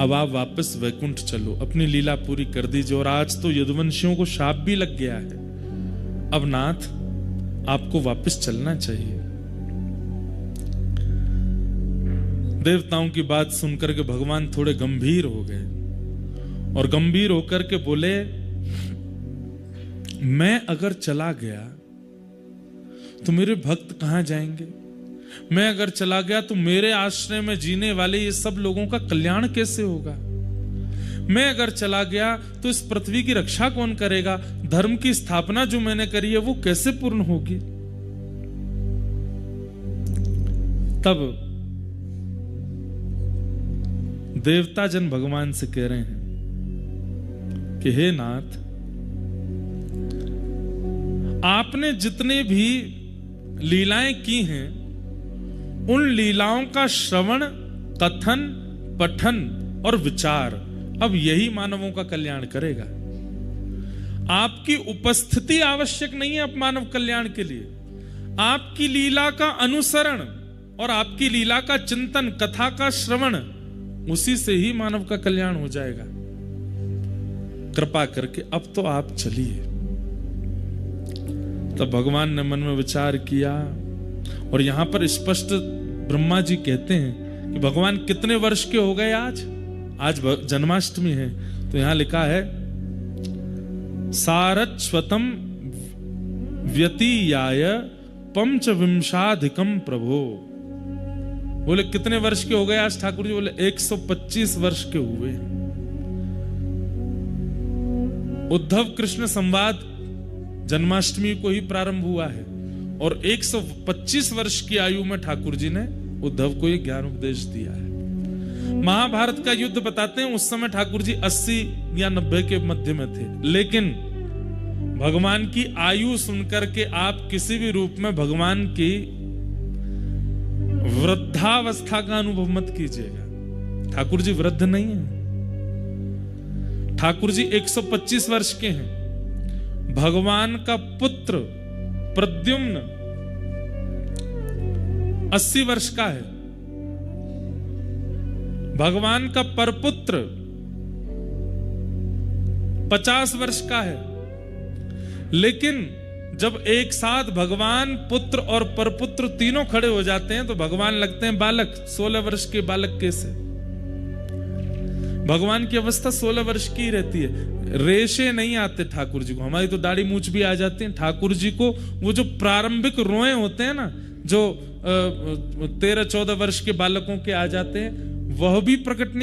अब आप वापस वैकुंठ चलो, अपनी लीला पूरी कर दीजिए। और आज तो यदुवंशियों को शाप भी लग गया है, अब नाथ आपको वापस चलना चाहिए। देवताओं की बात सुनकर के भगवान थोड़े गंभीर हो गए और गंभीर होकर के बोले, मैं अगर चला गया तो मेरे भक्त कहां जाएंगे? मैं अगर चला गया तो मेरे आश्रय में जीने वाले ये सब लोगों का कल्याण कैसे होगा? मैं अगर चला गया तो इस पृथ्वी की रक्षा कौन करेगा? धर्म की स्थापना जो मैंने करी है वो कैसे पूर्ण होगी? तब देवता जन भगवान से कह रहे हैं कि हे नाथ, आपने जितने भी लीलाएं की हैं उन लीलाओं का श्रवण, कथन, पठन और विचार अब यही मानवों का कल्याण करेगा। आपकी उपस्थिति आवश्यक नहीं है अब मानव कल्याण के लिए। आपकी लीला का अनुसरण और आपकी लीला का चिंतन, कथा का श्रवण, उसी से ही मानव का कल्याण हो जाएगा। कृपा करके अब तो आप चलिए। तब भगवान ने मन में विचार किया और यहां पर स्पष्ट ब्रह्मा जी कहते हैं कि भगवान कितने वर्ष के हो गए आज? आज जन्माष्टमी है तो यहां लिखा है सारस्वतम व्यतीयाय पंचविंशाधिकम प्रभो। बोले कितने वर्ष के हो गए आज ठाकुर जी? बोले 125 वर्ष के हुए। उद्धव कृष्ण संवाद जन्माष्टमी को ही प्रारंभ हुआ है और 125 वर्ष की आयु में ठाकुर जी ने उद्धव को यह ज्ञान उपदेश दिया है। महाभारत का युद्ध बताते हैं उस समय ठाकुर जी 80 या 90 के मध्य में थे, लेकिन भगवान की आयु सुनकर के आप किसी भी रूप में भगवान की वृद्धावस्था का अनुभव मत कीजिएगा। ठाकुर जी वृद्ध नहीं है, ठाकुर जी 125 वर्ष के हैं। भगवान का पुत्र प्रद्युम्न 80 वर्ष का है। भगवान का परपुत्र 50 वर्ष का है। लेकिन जब एक साथ भगवान, पुत्र और परपुत्र तीनों खड़े हो जाते हैं तो भगवान लगते हैं बालक। 16 वर्ष के बालक कैसे? भगवान की अवस्था 16 वर्ष की रहती है। रेशे नहीं आते ठाकुर जी को, हमारी तो दाढ़ी मूछ भी आ जाती है। ठाकुर जी को वो जो प्रारंभिक रोए होते हैं ना, जो 13-14 वर्ष के बालकों के आ जाते हैं, वह भी प्रकट नहीं